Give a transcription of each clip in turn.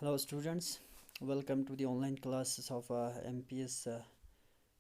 Hello students, welcome to the online classes of MPS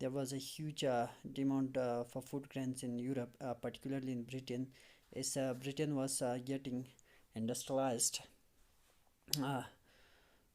there was a huge demand for food grains in Europe, particularly in Britain, as Britain was getting industrialized.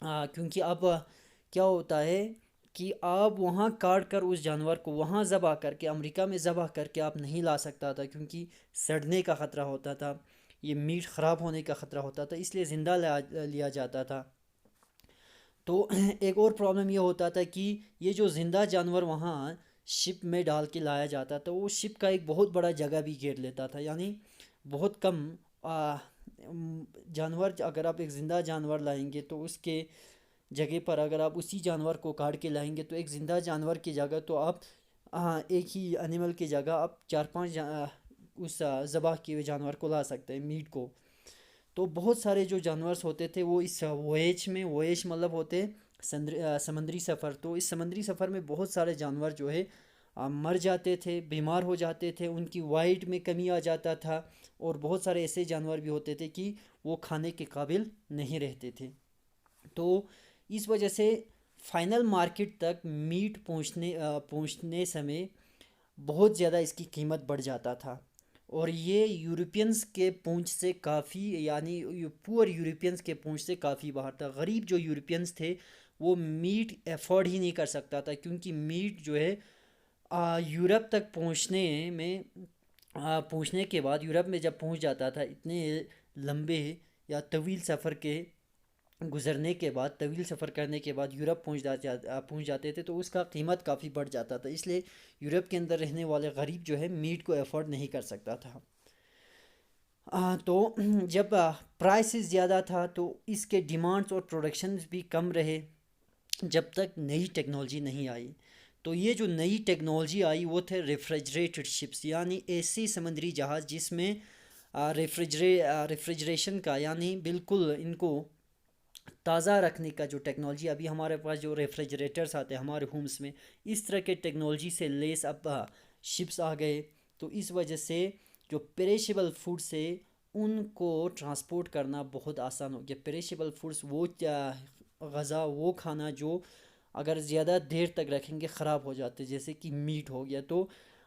کیونکہ اب کیا ہوتا ہے کہ آپ وہاں کاٹ کر اس جانور کو وہاں ذبح کر کے امریکہ میں ذبح کر کے آپ نہیں لا سکتا تھا، کیونکہ سڑنے کا خطرہ ہوتا تھا، یہ میٹ خراب ہونے کا خطرہ ہوتا تھا، اس لیے زندہ لیا جاتا تھا۔ تو ایک اور پرابلم یہ ہوتا تھا کہ یہ جو زندہ جانور وہاں شپ میں ڈال کے لایا جاتا تھا، وہ شپ کا ایک بہت بڑا جگہ بھی گھیر لیتا تھا، یعنی بہت کم جانور، اگر آپ ایک زندہ جانور لائیں گے تو اس کے جگہ پر اگر آپ اسی جانور کو کاٹ کے لائیں گے تو ایک زندہ جانور کی جگہ تو آپ ایک ہی انیمل کی جگہ آپ چار پانچ اس ذبح کیے ہوئے جانور کو لا سکتے ہیں، میٹ کو۔ تو بہت سارے جو جانورس ہوتے تھے وہ اس وویج مطلب ہوتے سمندری سفر، تو اس سمندری سفر میں بہت سارے جانور جو ہے مر جاتے تھے، بیمار ہو جاتے تھے، ان کی وائٹ میں کمی آ جاتا تھا، اور بہت سارے ایسے جانور بھی ہوتے تھے کہ وہ کھانے کے قابل نہیں رہتے تھے۔ تو اس وجہ سے فائنل مارکیٹ تک میٹ پہنچنے سمے بہت زیادہ اس کی قیمت بڑھ جاتا تھا، اور یہ یورپینز کے پہنچ سے کافی، یعنی پور یورپینز کے پہنچ سے کافی باہر تھا۔ غریب جو یورپینز تھے وہ میٹ افورڈ ہی نہیں کر سکتا تھا، کیونکہ میٹ جو ہے یورپ تک پہنچنے کے بعد، یورپ میں جب پہنچ جاتا تھا اتنے لمبے یا طویل سفر کے گزرنے کے بعد، طویل سفر کرنے کے بعد یورپ پہنچ جاتے تھے تو اس کا قیمت کافی بڑھ جاتا تھا، اس لیے یورپ کے اندر رہنے والے غریب جو ہے میٹ کو افورڈ نہیں کر سکتا تھا۔ تو جب پرائسز زیادہ تھا تو اس کے ڈیمانڈز اور پروڈکشنز بھی کم رہے جب تک نئی ٹیکنالوجی نہیں آئی۔ تو یہ جو نئی ٹیکنالوجی آئی وہ تھے ریفریجریٹڈ شپس، یعنی ایسی سمندری جہاز جس میں ریفریجریشن کا، یعنی بالکل ان کو تازہ رکھنے کا جو ٹیکنالوجی، ابھی ہمارے پاس جو ریفریجریٹرس آتے ہیں ہمارے ہومس میں، اس طرح کے ٹیکنالوجی سے لیس اب شپس آ گئے۔ تو اس وجہ سے جو پیریشیبل فوڈس ہے ان کو ٹرانسپورٹ کرنا بہت آسان ہو گیا۔ پیریشیبل فوڈس وہ غذا، وہ کھانا جو اگر زیادہ دیر تک رکھیں گے خراب ہو جاتے، جیسے کہ میٹ ہو گیا، تو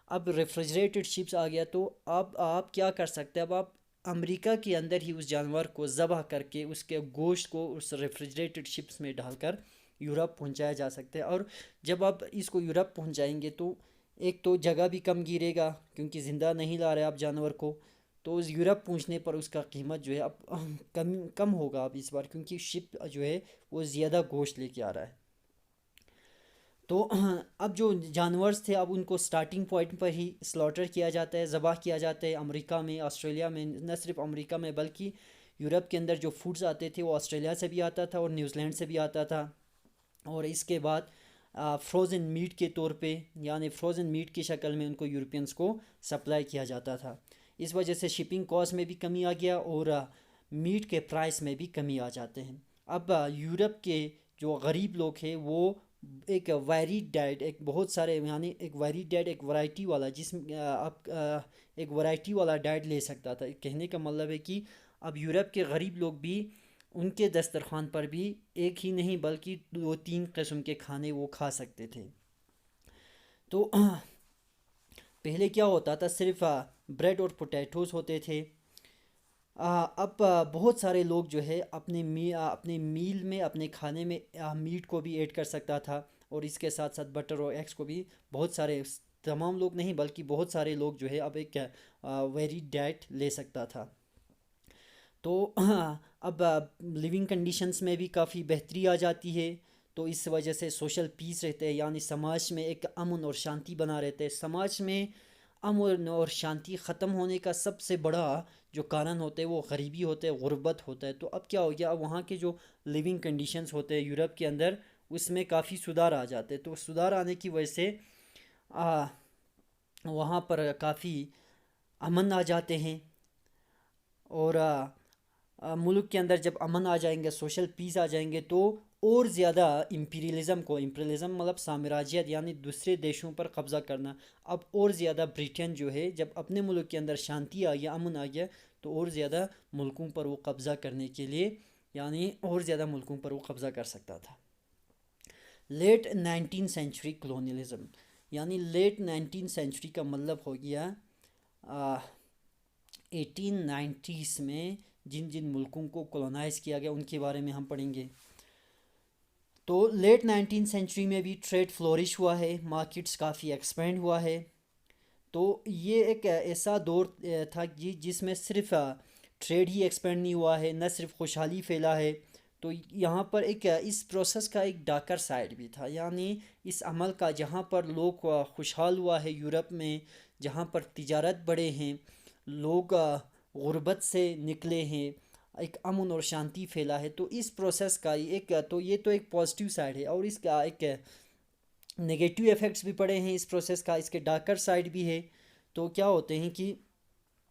اب ریفریجریٹڈ شپس آ گیا، تو اب آپ کیا کر سکتے ہیں، اب آپ امریکہ کے اندر ہی اس جانور کو ذبح کر کے اس کے گوشت کو اس ریفریجریٹڈ شپس میں ڈال کر یورپ پہنچایا جا سکتا ہے۔ اور جب آپ اس کو یورپ پہنچائیں گے تو ایک تو جگہ بھی کم گیرے گا، کیونکہ زندہ نہیں لا رہے آپ جانور کو، تو اس یورپ پہنچنے پر اس کا قیمت جو ہے اب کم ہوگا اب اس بار، کیونکہ شپ جو ہے وہ زیادہ گوشت لے کے آ رہا ہے۔ تو اب جو جانورز تھے اب ان کو سٹارٹنگ پوائنٹ پر ہی سلاٹر کیا جاتا ہے، ذبح کیا جاتا ہے، امریکہ میں، آسٹریلیا میں، نہ صرف امریکہ میں بلکہ یورپ کے اندر جو فوڈز آتے تھے وہ آسٹریلیا سے بھی آتا تھا اور نیوزی لینڈ سے بھی آتا تھا، اور اس کے بعد فروزن میٹ کے طور پہ، یعنی فروزن میٹ کی شکل میں ان کو یورپینز کو سپلائی کیا جاتا تھا۔ اس وجہ سے شپنگ کاسٹ میں بھی کمی آ گیا اور میٹ کے پرائس میں بھی کمی آ جاتے ہیں۔ اب یورپ کے جو غریب لوگ ہیں وہ ایک ویریڈ ڈائٹ، ایک بہت سارے، یعنی ایک ویریڈ ڈائٹ، ایک ورائٹی والا، جس میں آپ ایک ورائٹی والا ڈائٹ لے سکتا تھا۔ کہنے کا مطلب ہے کہ اب یورپ کے غریب لوگ بھی، ان کے دسترخوان پر بھی ایک ہی نہیں بلکہ 2 3 قسم کے کھانے وہ کھا سکتے تھے۔ تو پہلے کیا ہوتا تھا، صرف بریڈ اور پوٹیٹوز ہوتے تھے۔ اب بہت سارے لوگ جو ہے اپنے میل میں، اپنے کھانے میں میٹ کو بھی ایڈ کر سکتا تھا، اور اس کے ساتھ ساتھ بٹر اور ایگس کو بھی، بہت سارے، تمام لوگ نہیں بلکہ بہت سارے لوگ جو ہے اب ایک ویریڈ ڈائٹ لے سکتا تھا۔ تو اب لیونگ کنڈیشنز میں بھی کافی بہتری آ جاتی ہے، تو اس وجہ سے سوشل پیس رہتے ہیں، یعنی سماج میں ایک امن اور شانتی بنا رہتے ہیں۔ سماج میں امن اور شانتی ختم ہونے کا سب سے بڑا جو کارن ہوتے ہیں وہ غریبی ہوتے ہیں، غربت ہوتا ہے۔ تو اب کیا ہو گیا، اب وہاں کے جو لیونگ کنڈیشنز ہوتے ہیں یورپ کے اندر، اس میں کافی سدھار آ جاتے ہیں۔ تو سدھار آنے کی وجہ سے وہاں پر کافی امن آ جاتے ہیں، اور ملک کے اندر جب امن آ جائیں گے، سوشل پیس آ جائیں گے، تو اور زیادہ امپیریلزم مطلب سامراجیت، یعنی دوسرے دیشوں پر قبضہ کرنا، اب اور زیادہ برٹن جو ہے جب اپنے ملک کے اندر شانتی آ گیا، امن آ گیا، تو اور زیادہ ملکوں پر وہ قبضہ کرنے کے لیے، یعنی اور زیادہ ملکوں پر وہ قبضہ کر سکتا تھا۔ لیٹ 19 سینچری کلونیلزم، یعنی لیٹ 19 سینچری کا مطلب ہو گیا 1890s میں جن ملکوں کو کولونائز کیا گیا ان کے بارے میں ہم پڑھیں گے۔ تو لیٹ 19 سینچری میں بھی ٹریڈ فلورش ہوا ہے، مارکیٹس کافی ایکسپینڈ ہوا ہے. تو یہ ایک ایسا دور تھا جس میں صرف ٹریڈ ہی ایکسپینڈ نہیں ہوا ہے، نہ صرف خوشحالی پھیلا ہے. تو یہاں پر ایک اس پروسیس کا ایک ڈاکر سائڈ بھی تھا، یعنی اس عمل کا جہاں پر لوگ خوشحال ہوا ہے یورپ میں، جہاں پر تجارت بڑھے ہیں، لوگ غربت سے نکلے ہیں، ایک امن اور شانتی پھیلا ہے. تو اس پروسیس کا ایک تو یہ تو ایک پازیٹیو سائڈ ہے، اور اس کا ایک نگیٹیو ایفیکٹس بھی پڑے ہیں اس پروسیس کا، اس کے ڈارکر سائڈ بھی ہے. تو کیا ہوتے ہیں کہ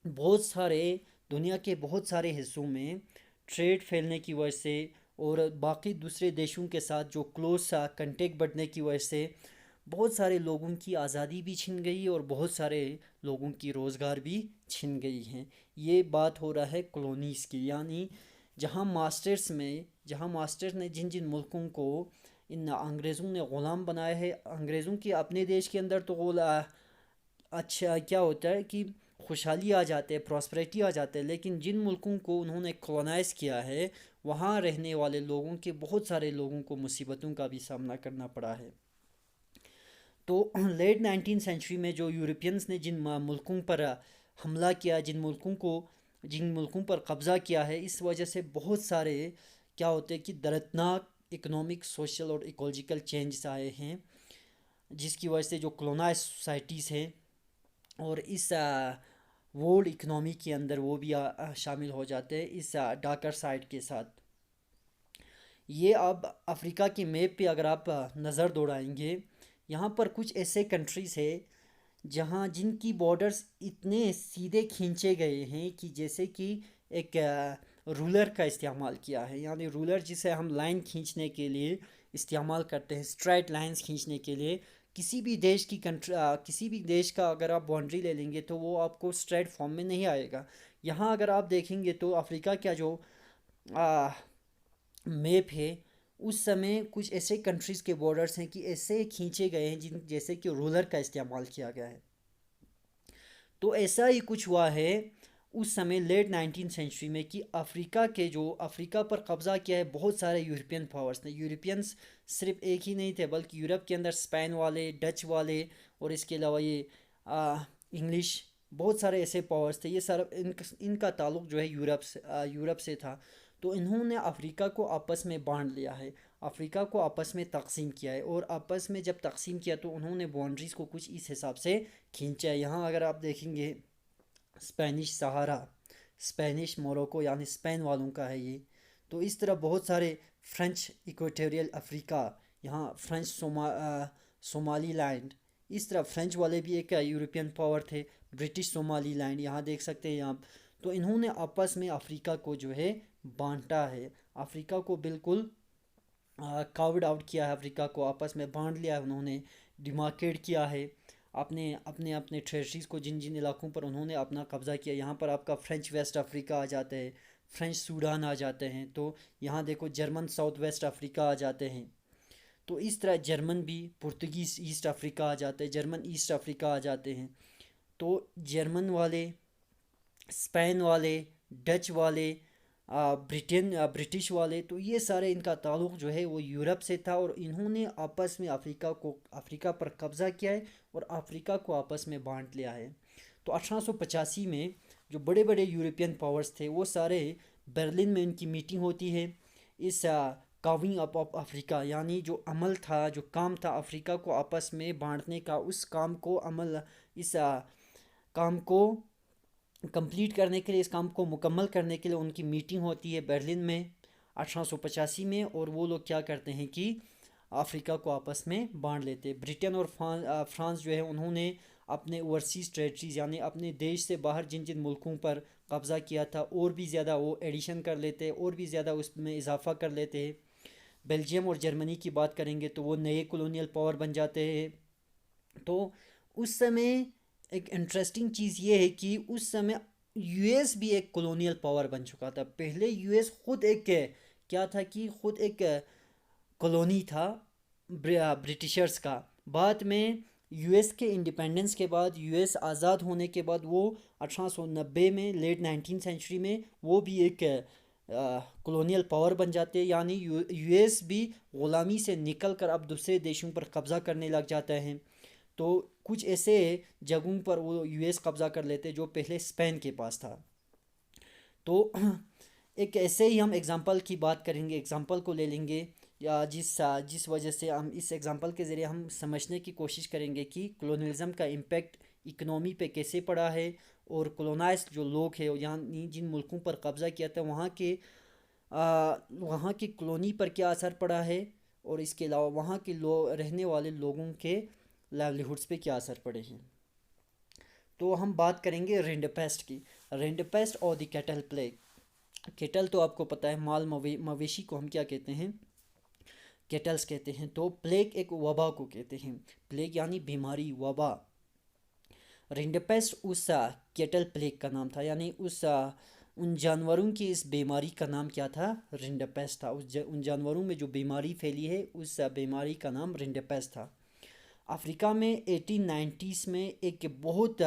بہت سارے دنیا کے بہت سارے حصوں میں ٹریڈ پھیلنے کی وجہ سے اور باقی دوسرے دیشوں کے ساتھ جو کلوز کنٹیکٹ بڑھنے کی وجہ سے بہت سارے لوگوں کی آزادی بھی چھن گئی اور بہت سارے لوگوں کی روزگار بھی چھن گئی ہیں. یہ بات ہو رہا ہے کالونیز کی، یعنی جہاں ماسٹرز نے جن جن ملکوں کو ان انگریزوں نے غلام بنایا ہے، انگریزوں کی اپنے دیش کے اندر تو اچھا کیا ہوتا ہے کہ خوشحالی آ جاتے ہے، پراسپریٹی آ جاتے ہے، لیکن جن ملکوں کو انہوں نے کولونائز کیا ہے وہاں رہنے والے لوگوں کے بہت سارے لوگوں کو مصیبتوں کا بھی سامنا کرنا پڑا ہے. تو لیٹ 19 سینچری میں جو یورپینس نے جن ملکوں پر حملہ کیا، جن ملکوں پر قبضہ کیا ہے، اس وجہ سے بہت سارے کیا ہوتے ہیں کہ دردناک اکنامک، سوشل اور ایکولوجیکل چینجز آئے ہیں، جس کی وجہ سے جو کلونائز سوسائٹیز ہیں اور اس ورلڈ اکنامی کے اندر وہ بھی شامل ہو جاتے ہیں اس ڈارکر سائڈ کے ساتھ. یہ اب افریقہ کے میپ پہ اگر آپ نظر دوڑائیں گے، یہاں پر کچھ ایسے کنٹریز ہے جن کی بارڈرز اتنے سیدھے کھینچے گئے ہیں کہ جیسے کہ ایک رولر کا استعمال کیا ہے، یعنی رولر جسے ہم لائن کھینچنے کے لیے استعمال کرتے ہیں، اسٹریٹ لائنز کھینچنے کے لیے. کسی بھی دیش کا اگر آپ باؤنڈری لے لیں گے تو وہ آپ کو اسٹریٹ فارم میں نہیں آئے گا. یہاں اگر آپ دیکھیں گے تو افریقہ کا جو میپ ہے، اس سمے کچھ ایسے کنٹریز کے بارڈرز ہیں کہ ایسے کھینچے گئے ہیں جیسے کہ رولر کا استعمال کیا گیا ہے. تو ایسا ہی کچھ ہوا ہے اس سمے لیٹ 19 سینچری میں کہ افریقہ پر قبضہ کیا ہے بہت سارے یورپین پاورز نے. یورپینس صرف ایک ہی نہیں تھے، بلکہ یورپ کے اندر اسپین والے، ڈچ والے اور اس کے علاوہ یہ انگلش، بہت سارے ایسے پاورز تھے. یہ سارا ان کا تعلق جو ہے یورپ سے تھا. تو انہوں نے افریقہ کو آپس میں بانٹ لیا ہے، افریقہ کو آپس میں تقسیم کیا ہے، اور آپس میں جب تقسیم کیا تو انہوں نے باؤنڈریز کو کچھ اس حساب سے کھینچا ہے. یہاں اگر آپ دیکھیں گے اسپینش سہارا، اسپینش موروکو یعنی اسپین والوں کا ہے یہ. تو اس طرح بہت سارے فرینچ ایکویٹوریل افریقہ، یہاں فرینچ صومالی لینڈ، اس طرح فرینچ والے بھی ایک یورپین پاور تھے. برٹش صومالی لینڈ یہاں دیکھ سکتے ہیں آپ. تو انہوں نے آپس میں افریقہ کو جو ہے بانٹا ہے، افریقہ کو بالکل کاورڈ آؤٹ کیا ہے، افریقہ کو آپس میں بانٹ لیا ہے انہوں نے، ڈیمارکیٹ کیا ہے اپنے ٹریٹریز کو، جن علاقوں پر انہوں نے اپنا قبضہ کیا. یہاں پر آپ کا فرینچ ویسٹ افریقہ آ جاتے ہیں، فرینچ سوڈان آ جاتے ہیں. تو یہاں دیکھو جرمن ساؤتھ ویسٹ افریقہ آ جاتے ہیں. تو اس طرح جرمن بھی، پرتگیز ایسٹ افریقہ آ جاتے ہیں، جرمن ایسٹ افریقہ آ جاتے ہیں. تو جرمن والے، اسپین والے، ڈچ والے، برٹش والے، تو یہ سارے ان کا تعلق جو ہے وہ یورپ سے تھا، اور انہوں نے آپس میں افریقہ پر قبضہ کیا ہے اور افریقہ کو آپس میں بانٹ لیا ہے. تو 1885 میں جو بڑے بڑے یورپین پاورز تھے وہ سارے برلن میں ان کی میٹنگ ہوتی ہے. اس کاونگ اپ آف افریقہ، یعنی جو عمل تھا، جو کام تھا افریقہ کو آپس میں بانٹنے کا، اس کام کو کمپلیٹ کرنے کے لیے، اس کام کو مکمل کرنے کے لیے ان کی میٹنگ ہوتی ہے برلن میں 1885 میں. اور وہ لوگ کیا کرتے ہیں کہ افریقہ کو آپس میں بانٹ لیتے ہیں. برٹن اور فرانس جو ہے انہوں نے اپنے اوورسیز ٹریٹریز، یعنی اپنے دیش سے باہر جن ملکوں پر قبضہ کیا تھا، اور بھی زیادہ وہ ایڈیشن کر لیتے، اور بھی زیادہ اس میں اضافہ کر لیتے ہیں. بیلجیم اور جرمنی کی بات کریں گے تو وہ نئے کولونیل پاور بن جاتے ہیں. تو اس سمے ایک انٹرسٹنگ چیز یہ ہے کہ اس سمے یو ایس بھی ایک کولونیل پاور بن چکا تھا. پہلے یو ایس خود ایک کیا تھا کہ خود ایک کالونی تھا برٹشرز کا. بعد میں یو ایس کے انڈیپینڈنس کے بعد، یو ایس آزاد ہونے کے بعد، وہ 1890 میں لیٹ 19 سینچری میں وہ بھی ایک کلونیل پاور بن جاتے، یعنی یو ایس بھی غلامی سے نکل کر اب دوسرے دیشوں پر قبضہ کرنے لگ جاتا ہے. تو کچھ ایسے جگہوں پر وہ یو ایس قبضہ کر لیتے جو پہلے اسپین کے پاس تھا. تو ایک ایسے ہی ہم اگزامپل کی بات کریں گے، اگزامپل کو لے لیں گے، یا جس وجہ سے ہم اس اگزامپل کے ذریعے ہم سمجھنے کی کوشش کریں گے کہ کلونیلزم کا امپیکٹ اکنومی پہ کیسے پڑا ہے، اور کلونائز جو لوگ ہیں یعنی جن ملکوں پر قبضہ کیا تھا وہاں کی کلونی پر کیا اثر پڑا ہے، اور اس کے علاوہ وہاں کے رہنے والے لوگوں کے لائیولیہوڈس پہ کیا اثر پڑے ہیں. تو ہم بات کریں گے رینڈ پیسٹ کی. رینڈ پیسٹ اور دی کیٹل پلیگ. کیٹل تو آپ کو پتہ ہے، مال مویشی کو ہم کیا کہتے ہیں؟ کیٹلز کہتے ہیں. تو پلیگ ایک وبا کو کہتے ہیں. پلیگ یعنی بیماری، وبا. رینڈ پیسٹ اس کیٹل پلیگ کا نام تھا، یعنی ان جانوروں کی اس بیماری کا نام کیا تھا؟ رینڈ پیسٹ تھا. ان جانوروں میں جو بیماری پھیلی ہے اس بیماری کا نام رینڈ پیسٹ تھا. افریقہ میں 1890s میں ایک بہت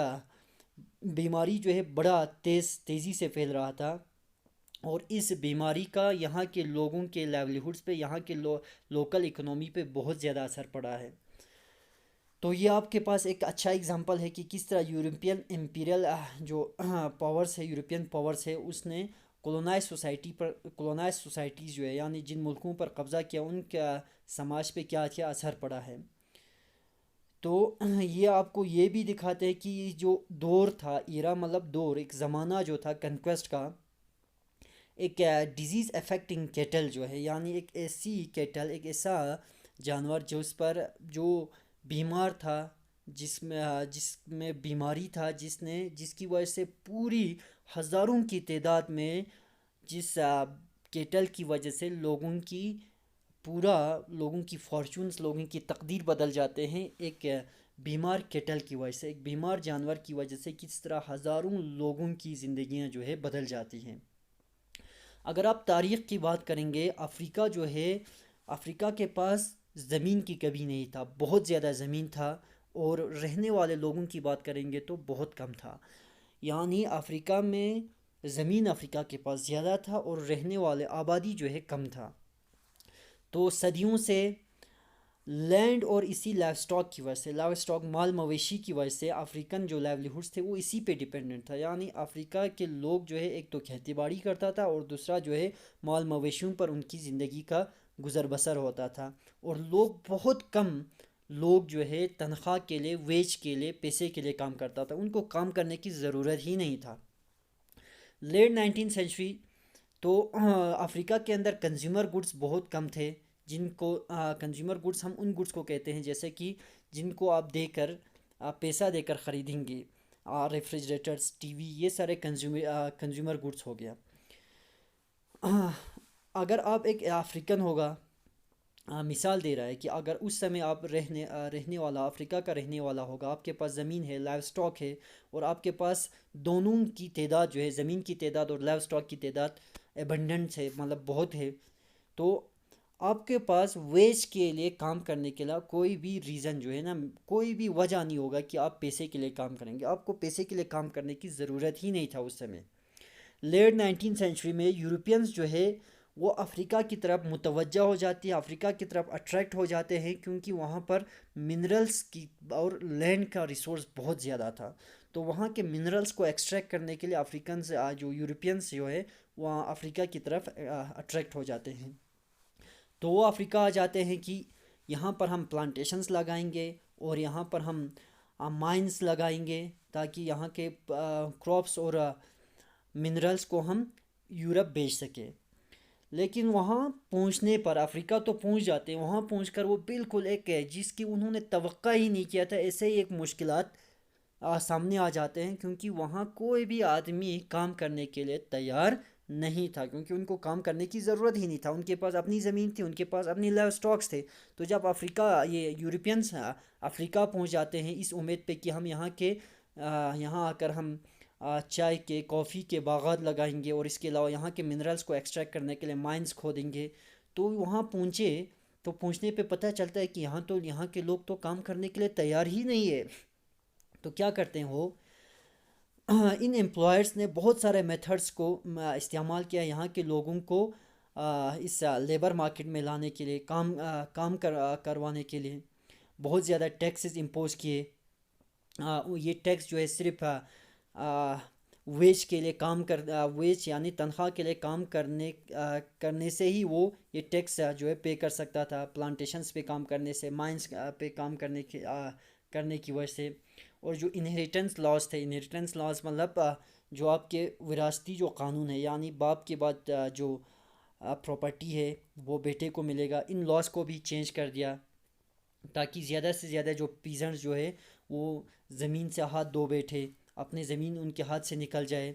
بیماری جو ہے بڑا تیزی سے پھیل رہا تھا، اور اس بیماری کا یہاں کے لوگوں کے لائیولیہوڈس پہ، یہاں کے لوکل اکنومی پہ بہت زیادہ اثر پڑا ہے. تو یہ آپ کے پاس ایک اچھا اگزامپل ہے کہ کس طرح یورپین امپیریل جو پاورز ہے، یورپین پاورز ہے، اس نے کولونائز سوسائٹیز جو ہے، یعنی جن ملکوں پر قبضہ کیا، ان کا سماج پہ کیا کیا اثر پڑا ہے. تو یہ آپ کو یہ بھی دکھاتے ہیں کہ یہ جو دور تھا، ایرا مطلب دور، ایک زمانہ جو تھا کنکویسٹ کا، ایک ڈیزیز افیکٹنگ کیٹل جو ہے، یعنی ایک ایسی کیٹل، ایک ایسا جانور جو بیمار تھا، جس میں بیماری تھا، جس کی وجہ سے پوری ہزاروں کی تعداد میں، جس کیٹل کی وجہ سے لوگوں کی فارچونز، لوگوں کی تقدیر بدل جاتے ہیں. ایک بیمار کیٹل کی وجہ سے، ایک بیمار جانور کی وجہ سے کس طرح ہزاروں لوگوں کی زندگیاں جو ہے بدل جاتی ہیں. اگر آپ تاریخ کی بات کریں گے، افریقہ جو ہے، افریقہ کے پاس زمین کی کمی نہیں تھا، بہت زیادہ زمین تھا، اور رہنے والے لوگوں کی بات کریں گے تو بہت کم تھا. یعنی افریقہ میں زمین افریقہ کے پاس زیادہ تھا، اور رہنے والے آبادی جو ہے کم تھا. تو صدیوں سے لینڈ اور اسی لائف سٹاک کی وجہ سے، لائف سٹاک مال مویشی کی وجہ سے، افریقن جو لائیولیہوڈس تھے وہ اسی پہ ڈیپینڈنٹ تھا. یعنی افریقہ کے لوگ جو ہے ایک تو کھیتی باڑی کرتا تھا، اور دوسرا جو ہے مال مویشیوں پر ان کی زندگی کا گزر بسر ہوتا تھا. اور بہت کم لوگ جو ہے تنخواہ کے لیے، ویج کے لیے، پیسے کے لیے کام کرتا تھا، ان کو کام کرنے کی ضرورت ہی نہیں تھا. Late 19 century. تو افریقہ کے اندر کنزیومر گڈس بہت کم تھے، جن کو کنزیومر گڈس، ہم ان گڈس کو کہتے ہیں جیسے کہ جن کو آپ پیسہ دے کر خریدیں گے. ریفریجریٹرس، ٹی وی، یہ سارے کنزیومر گڈس ہو گیا. اگر آپ ایک افریقن ہوگا، مثال دے رہا ہے کہ اگر اس سمے آپ رہنے والا، افریقہ کا رہنے والا ہوگا، آپ کے پاس زمین ہے، لائف سٹاک ہے، اور آپ کے پاس دونوں کی تعداد جو ہے، زمین کی تعداد اور لائف سٹاک کی تعداد ایبنڈنٹ ہے، مطلب بہت ہے، تو آپ کے پاس ویج کے لیے کام کرنے کے لیے کوئی بھی ریزن جو ہے نا، کوئی بھی وجہ نہیں ہوگا کہ آپ پیسے کے لیے کام کریں گے. آپ کو پیسے کے لیے کام کرنے کی ضرورت ہی نہیں تھا اس سمے. لیٹ 19 سینچری میں یورپینز جو ہے وہ افریقہ کی طرف متوجہ ہو جاتی ہے، افریقہ کی طرف اٹریکٹ ہو جاتے ہیں، کیونکہ وہاں پر منرلز کی اور لینڈ کا ریسورس بہت زیادہ تھا. تو وہاں کے منرلز کو ایکسٹریکٹ کرنے کے لیے افریقنز، جو یورپینز جو ہے، وہاں افریقہ کی طرف اٹریکٹ ہو جاتے ہیں. تو وہ افریقہ آ جاتے ہیں کہ یہاں پر ہم پلانٹیشنز لگائیں گے، اور یہاں پر ہم مائنز لگائیں گے، تاکہ یہاں کے کراپس اور منرلز کو ہم یورپ بیچ سکیں. لیکن وہاں پہنچنے پر، افریقہ تو پہنچ جاتے ہیں، وہاں پہنچ کر وہ بالکل ایک ہے جس کی انہوں نے توقع ہی نہیں کیا تھا، ایسے ہی ایک مشکلات سامنے آ جاتے ہیں، کیونکہ وہاں کوئی بھی آدمی کام کرنے کے لیے تیار نہیں تھا، کیونکہ ان کو کام کرنے کی ضرورت ہی نہیں تھا. ان کے پاس اپنی زمین تھی، ان کے پاس اپنی لائف سٹاکس تھے. تو جب یہ یورپینس افریقہ پہنچ جاتے ہیں اس امید پہ کہ ہم یہاں آ کر ہم چائے کے، کافی کے باغات لگائیں گے، اور اس کے علاوہ یہاں کے منرلز کو ایکسٹریکٹ کرنے کے لیے مائنز کھودیں گے، تو وہاں پہنچے تو پہنچنے پہ پتہ چلتا ہے کہ یہاں کے لوگ تو کام کرنے کے لیے تیار ہی نہیں ہے. تو کیا کرتے ہیں وہ ان ایمپلائرس نے بہت سارے میتھڈس کو استعمال کیا یہاں کے لوگوں کو اس لیبر مارکیٹ میں لانے کے لیے، کروانے کے لیے بہت زیادہ ٹیکسز امپوز کیے۔ یہ ٹیکس جو ہے صرف ویج کے لیے ویج یعنی تنخواہ کے لیے کام کرنے سے ہی وہ یہ ٹیکس جو ہے پے کر سکتا تھا، پلانٹیشنز پہ کام کرنے سے، مائنس پہ کام کرنے کی وجہ سے۔ اور جو انہیریٹنس لاز تھے، انہیریٹنس لاز مطلب جو آپ کے وراثتی جو قانون ہے، یعنی باپ کے بعد جو پراپرٹی ہے وہ بیٹے کو ملے گا، ان لاز کو بھی چینج کر دیا تاکہ زیادہ سے زیادہ جو پیزنٹس جو ہے وہ زمین سے ہاتھ دھو بیٹھے، اپنے زمین ان کے ہاتھ سے نکل جائے۔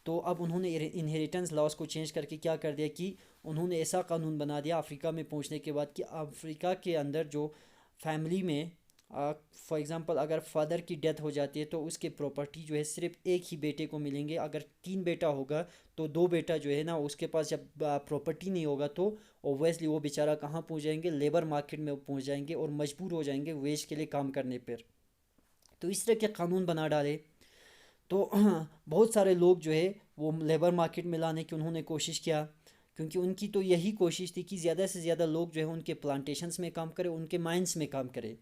تو اب انہوں نے انہیریٹنس لاز کو چینج کر کے کیا کر دیا کہ انہوں نے ایسا قانون بنا دیا افریقہ میں پہنچنے کے بعد کہ افریقہ کے اندر جو فیملی میں فار ایگزامپل اگر فادر کی ڈیتھ ہو جاتی ہے تو اس کے پراپرٹی جو ہے صرف ایک ہی بیٹے کو ملیں گے۔ اگر 3 بیٹا ہوگا تو 2 بیٹا جو ہے نا اس کے پاس جب پراپرٹی نہیں ہوگا تو اوبویسلی وہ بیچارہ کہاں پہنچ جائیں گے، لیبر مارکیٹ میں پہنچ جائیں گے اور مجبور ہو جائیں گے ویج کے لیے کام کرنے پر۔ تو اس طرح کے قانون بنا ڈالے تو بہت سارے لوگ جو ہے وہ لیبر مارکیٹ میں لانے کی انہوں نے کوشش کیا، کیونکہ ان کی تو یہی کوشش تھی کہ زیادہ سے زیادہ لوگ جو ہے ان کے پلانٹیشنز میں کام کرے، ان کے مائنس میں کام کرے۔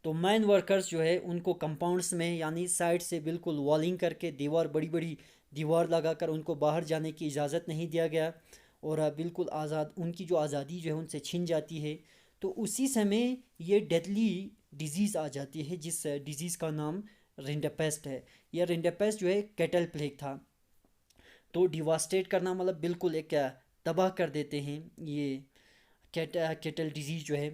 تو مائن ورکرز جو ہے ان کو کمپاؤنڈس میں یعنی سائڈ سے بالکل والنگ کر کے بڑی بڑی دیوار لگا کر ان کو باہر جانے کی اجازت نہیں دیا گیا، اور بالکل ان کی جو آزادی جو ہے ان سے چھن جاتی ہے۔ تو اسی سمے یہ ڈیڈلی ڈیزیز آ جاتی ہے جس ڈیزیز کا نام رنڈاپیسٹ ہے۔ یہ رنڈاپیسٹ جو ہے کیٹل پلیگ تھا، تو ڈیواسٹیٹ کرنا مطلب بالکل ایک تباہ کر دیتے ہیں یہ کیٹل ڈیزیز جو ہے۔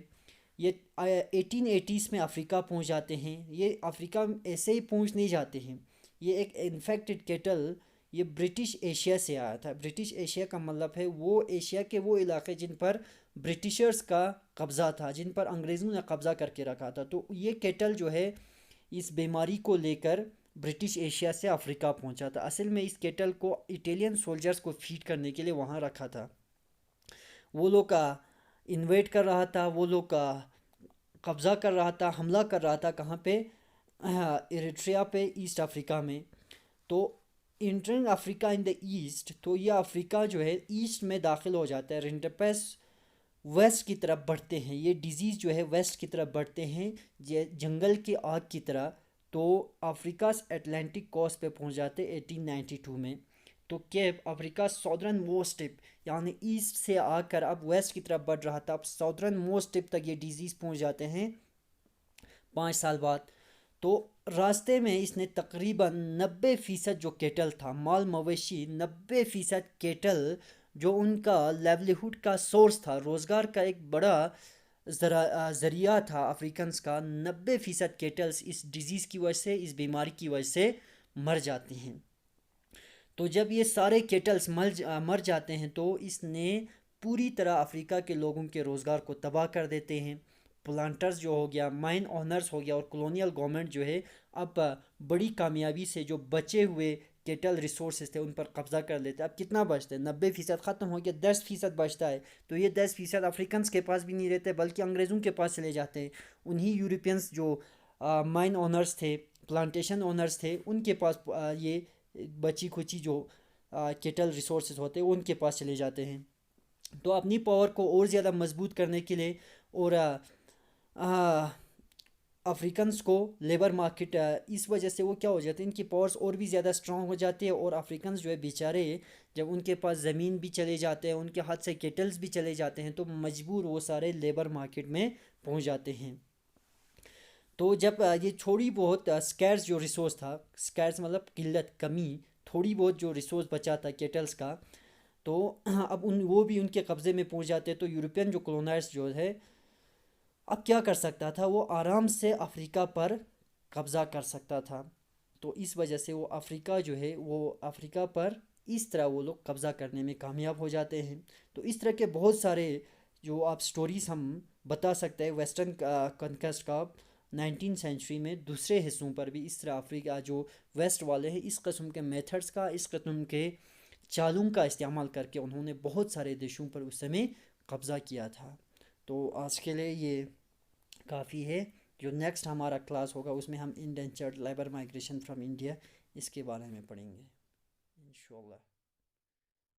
یہ 1880s میں افریقہ پہنچ جاتے ہیں۔ یہ افریقہ ایسے ہی پہنچ نہیں جاتے ہیں، یہ ایک انفیکٹڈ کیٹل یہ برٹش ایشیا سے آیا تھا۔ برٹش ایشیا کا مطلب ہے وہ ایشیا کے وہ علاقے جن پر برٹشرز کا قبضہ تھا، جن پر انگریزوں نے قبضہ کر کے رکھا تھا۔ تو یہ کیٹل جو ہے اس بیماری کو لے کر برٹش ایشیا سے افریقہ پہنچا تھا۔ اصل میں اس کیٹل کو اٹیلین سولجرز کو فیڈ کرنے کے لیے وہاں رکھا تھا۔ وہ لوگ کا انویٹ کر رہا تھا، وہ لوگ کا قبضہ کر رہا تھا، حملہ کر رہا تھا کہاں پہ؟ ایریٹریا پہ، ایسٹ افریقہ میں۔ تو انٹرنگ افریقہ ان دا ایسٹ، تو یہ افریقہ جو ہے ایسٹ میں داخل ہو جاتا ہے۔ رنڈاپیس ویسٹ کی طرف بڑھتے ہیں، یہ ڈیزیز جو ہے ویسٹ کی طرف بڑھتے ہیں جنگل کی آگ کی طرح۔ تو افریقہ اٹلانٹک کوسٹ پہ پہنچ جاتے 1892 میں۔ تو کیپ افریقہ ساؤدرن موسٹ ٹپ یعنی ایسٹ سے آ کر اب ویسٹ کی طرف بڑھ رہا تھا، اب ساؤدرن موسٹ ٹپ تک یہ ڈیزیز پہنچ جاتے ہیں 5 سال بعد۔ تو راستے میں اس نے تقریباً 90% جو کیٹل تھا، مال مویشی 90% کیٹل جو ان کا لیولیہوڈ کا سورس تھا، روزگار کا ایک بڑا ذریعہ تھا افریقنس کا، 90% کیٹلز اس ڈیزیز کی وجہ سے، اس بیماری کی وجہ سے مر جاتی ہیں۔ تو جب یہ سارے کیٹلز مر جاتے ہیں تو اس نے پوری طرح افریقہ کے لوگوں کے روزگار کو تباہ کر دیتے ہیں۔ پلانٹرز جو ہو گیا، مائن اونرز ہو گیا، اور کلونیل گورنمنٹ جو ہے اب بڑی کامیابی سے جو بچے ہوئے کیٹل ریسورسز تھے ان پر قبضہ کر لیتے۔ اب کتنا بچتا ہے؟ 90% ختم ہو گیا، 10% بچتا ہے۔ تو یہ 10% افریقنس کے پاس بھی نہیں رہتے بلکہ انگریزوں کے پاس چلے جاتے ہیں۔ انہی یورپینس جو مائن اونرز تھے، پلانٹیشن اونرز تھے، ان کے پاس یہ بچی کھچی جو کیٹل ریسورسز ہوتے ہیں ان کے پاس چلے جاتے ہیں۔ تو اپنی پاور کو اور زیادہ مضبوط کرنے کے لیے اور افریقنس کو لیبر مارکیٹ اس وجہ سے وہ کیا ہو جاتے ہیں، ان کی پاورز اور بھی زیادہ اسٹرانگ ہو جاتی ہے، اور افریقنس جو ہے بیچارے جب ان کے پاس زمین بھی چلے جاتے ہیں، ان کے ہاتھ سے کیٹلز بھی چلے جاتے ہیں، تو مجبور وہ سارے لیبر مارکیٹ میں پہنچ جاتے ہیں۔ تو جب یہ تھوڑی بہت سکیرس جو ریسورس تھا، سکیرس مطلب قلت، کمی، تھوڑی بہت جو ریسورس بچا تھا کیٹلز کا، تو اب وہ بھی ان کے قبضے میں پہنچ جاتے۔ تو یورپین جو کولونائز جو ہے اب کیا کر سکتا تھا، وہ آرام سے افریقہ پر قبضہ کر سکتا تھا۔ تو اس وجہ سے وہ افریقہ جو ہے وہ افریقہ پر اس طرح وہ لوگ قبضہ کرنے میں کامیاب ہو جاتے ہیں۔ تو اس طرح کے بہت سارے جو آپ سٹوریز ہم بتا سکتے ہیں ویسٹرن کنکسٹ کا 19 سینچری میں دوسرے حصوں پر بھی اس طرح افریقہ جو ویسٹ والے ہیں اس قسم کے میتھڈز کا، اس قسم کے چالوں کا استعمال کر کے انہوں نے بہت سارے دیشوں پر اس سمے قبضہ کیا تھا۔ تو آج کے لیے یہ کافی ہے۔ جو نیکسٹ ہمارا کلاس ہوگا اس میں ہم انڈینچرڈ لیبر مائگریشن فرام انڈیا اس کے بارے میں پڑھیں گے انشاءاللہ.